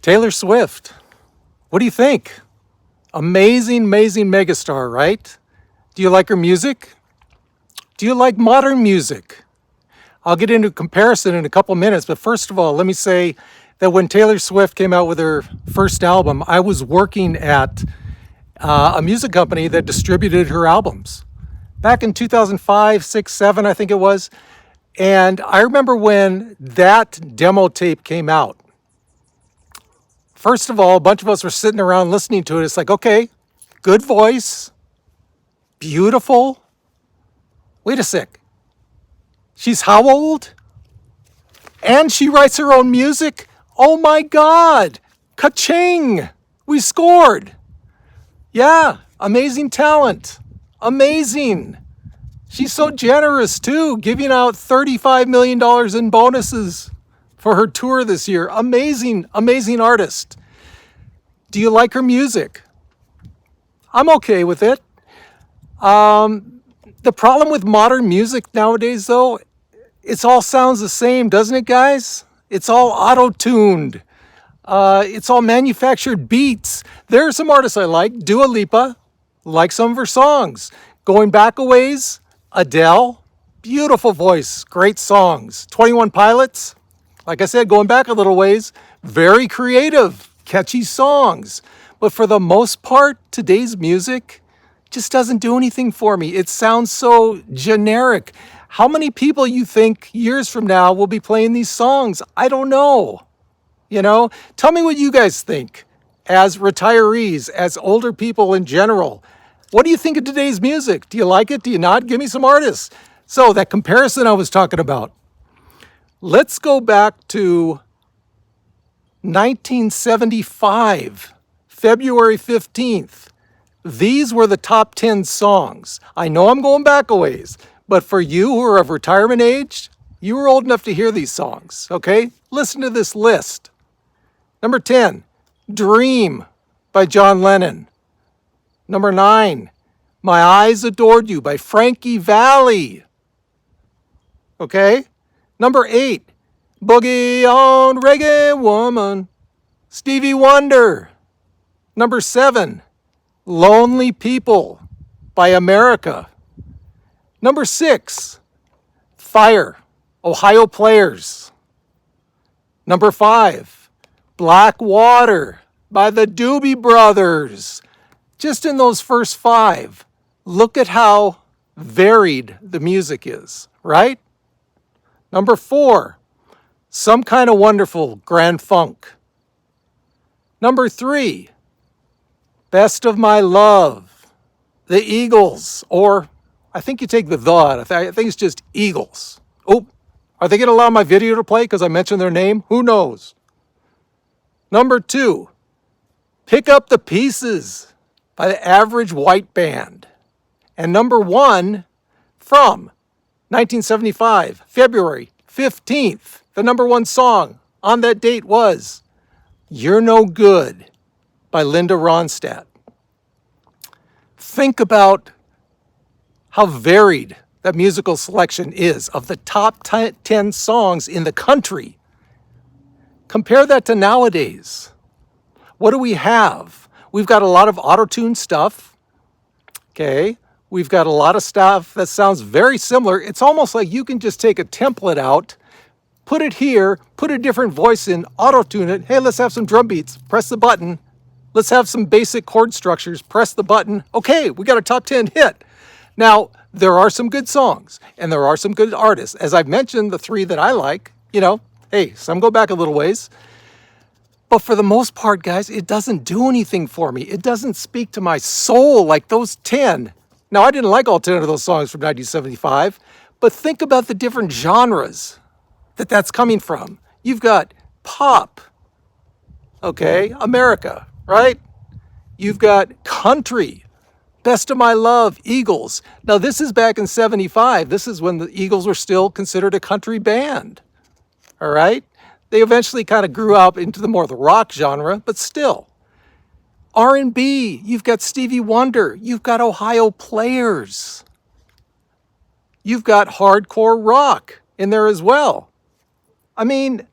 Taylor Swift. What do you think? Amazing, amazing megastar, right? Do you like her music? Do you like modern music? I'll get into comparison in a couple minutes, but first of all, let me say that when Taylor Swift came out with her first album, I was working at a music company that distributed her albums back in 2005, 6, 7, I think it was. And I remember when that demo tape came out. First of all, a bunch of us were sitting around listening to it. It's like, okay, good voice, beautiful. Wait a sec. She's how old? And she writes her own music? Oh my God. Ka-ching. We scored. Yeah, amazing talent. Amazing. She's so generous too, giving out $35 million in bonuses for her tour this year. Amazing, amazing artist. Do you like her music? I'm okay with it. The problem with modern music nowadays, though, it all sounds the same, doesn't it, guys? It's all auto-tuned. It's all manufactured beats. There are some artists I like. Dua Lipa, like some of her songs. Going back a ways, Adele, beautiful voice, great songs. 21 Pilots, like I said, going back a little ways, very creative, catchy songs. But for the most part, today's music just doesn't do anything for me. It sounds so generic. How many people you think years from now will be playing these songs? I don't know. Tell me what you guys think as retirees, as older people in general. What do you think of today's music? Do you like it? Do you not? Give me some artists. So that comparison I was talking about. Let's go back to 1975, February 15th. These were the top 10 songs. I know I'm going back a ways, but for you who are of retirement age, you were old enough to hear these songs, okay? Listen to this list. Number 10, Dream by John Lennon. Number 9, My Eyes Adored You by Frankie Valli. Okay? Number 8, Boogie on Reggae Woman, Stevie Wonder. Number 7, Lonely People by America. Number 6, Fire, Ohio Players. Number 5, Black Water by the Doobie Brothers. Just in those first 5, look at how varied the music is, right? Number 4, Some Kind of Wonderful, Grand Funk. Number 3, Best of My Love, the Eagles, or I think you take the out. I think it's just Eagles. Oh, are they going to allow my video to play because I mentioned their name? Who knows? Number 2, Pick Up the Pieces by the Average White Band. And number 1, from 1975, February 15th, the number 1 song on that date was You're No Good by Linda Ronstadt. Think about how varied that musical selection is of the top 10 songs in the country. Compare that to nowadays. What do we have? We've got a lot of auto-tune stuff, okay? We've got a lot of stuff that sounds very similar. It's almost like you can just take a template out, put it here, put a different voice in, auto-tune it. Hey, let's have some drum beats. Press the button. Let's have some basic chord structures. Press the button. Okay, we got a top 10 hit. Now, there are some good songs, and there are some good artists. As I've mentioned, the 3 that I like, hey, some go back a little ways. But for the most part, guys, it doesn't do anything for me. It doesn't speak to my soul like those 10. Now, I didn't like all 10 of those songs from 1975, but think about the different genres that that's coming from. You've got pop, okay, America, right? You've got country, Best of My Love, Eagles. Now, this is back in 75. This is when the Eagles were still considered a country band, all right? They eventually kind of grew up into the rock genre, but still. R&B, you've got Stevie Wonder, you've got Ohio Players. You've got hardcore rock in there as well. I mean,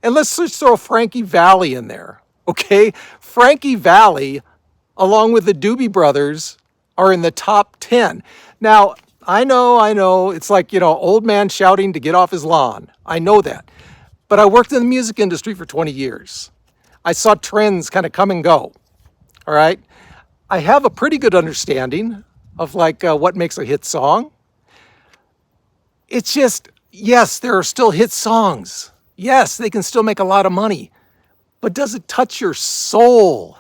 and let's just throw Frankie Valli in there. Okay? Frankie Valli, along with the Doobie Brothers, are in the top 10. Now, I know, it's like, old man shouting to get off his lawn. I know that. But I worked in the music industry for 20 years. I saw trends kind of come and go. All right? I have a pretty good understanding of like what makes a hit song. It's just, yes, there are still hit songs. Yes, they can still make a lot of money. But does it touch your soul?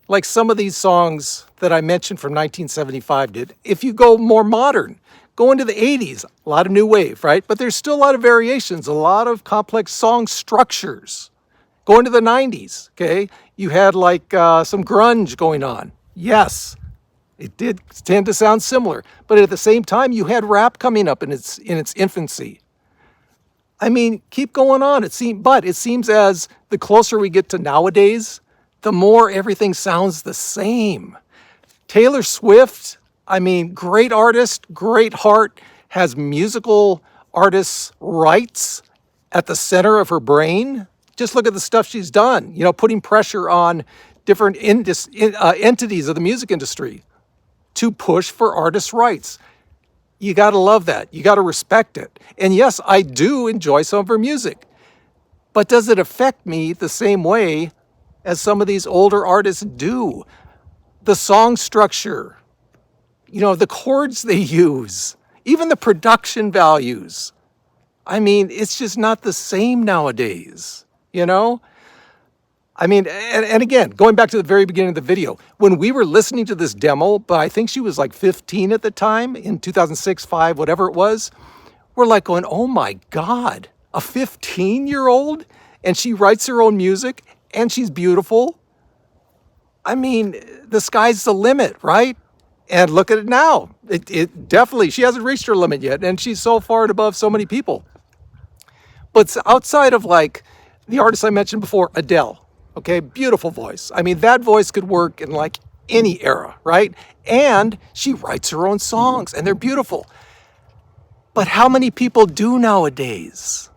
Like some of these songs that I mentioned from 1975 did. If you go more modern, go into the 80s, a lot of new wave, right? But there's still a lot of variations, a lot of complex song structures. Go into the 90s, okay? You had like some grunge going on. Yes, it did tend to sound similar. But at the same time, you had rap coming up in its infancy. I mean, keep going on. It seems as the closer we get to nowadays, the more everything sounds the same. Taylor Swift, I mean, great artist, great heart, has musical artists' rights at the center of her brain. Just look at the stuff she's done, putting pressure on different entities of the music industry to push for artists' rights. You got to love that. You got to respect it. And yes, I do enjoy some of her music. But does it affect me the same way as some of these older artists do? The song structure, the chords they use, even the production values. I mean, it's just not the same nowadays, I mean, and again, going back to the very beginning of the video, when we were listening to this demo, but I think she was like 15 at the time, in 2006, 5, whatever it was, we're like going, oh my God, a 15-year-old? And she writes her own music, and she's beautiful. I mean, the sky's the limit, right? And look at it now. It definitely, she hasn't reached her limit yet, and she's so far and above so many people. But outside of like the artists I mentioned before, Adele, okay, beautiful voice. I mean, that voice could work in like any era, right? And she writes her own songs, and they're beautiful. But how many people do nowadays?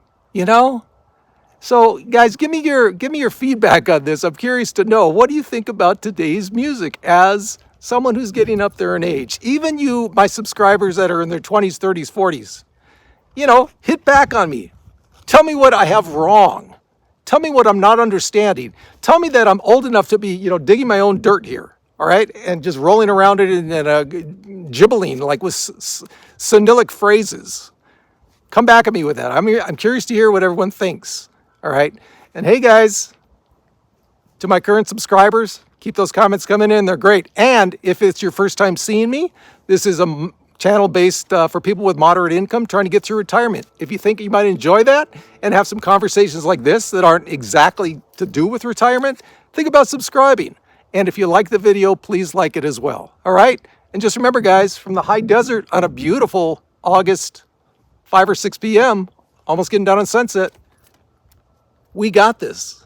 So guys, give me your feedback on this. I'm curious to know, what do you think about today's music as someone who's getting up there in age? Even you, my subscribers that are in their 20s, 30s, 40s, hit back on me. Tell me what I have wrong. Tell me what I'm not understanding. Tell me that I'm old enough to be, digging my own dirt here, all right? And just rolling around it and gibbling like with senilic phrases. Come back at me with that. I'm curious to hear what everyone thinks, all right? And hey, guys, to my current subscribers, keep those comments coming in. They're great. And if it's your first time seeing me, this is a channel based for people with moderate income trying to get through retirement. If you think you might enjoy that and have some conversations like this that aren't exactly to do with retirement, think about subscribing. And if you like the video, please like it as well. All right? And just remember, guys, from the high desert on a beautiful August 5 or 6 p.m., almost getting down on sunset, we got this.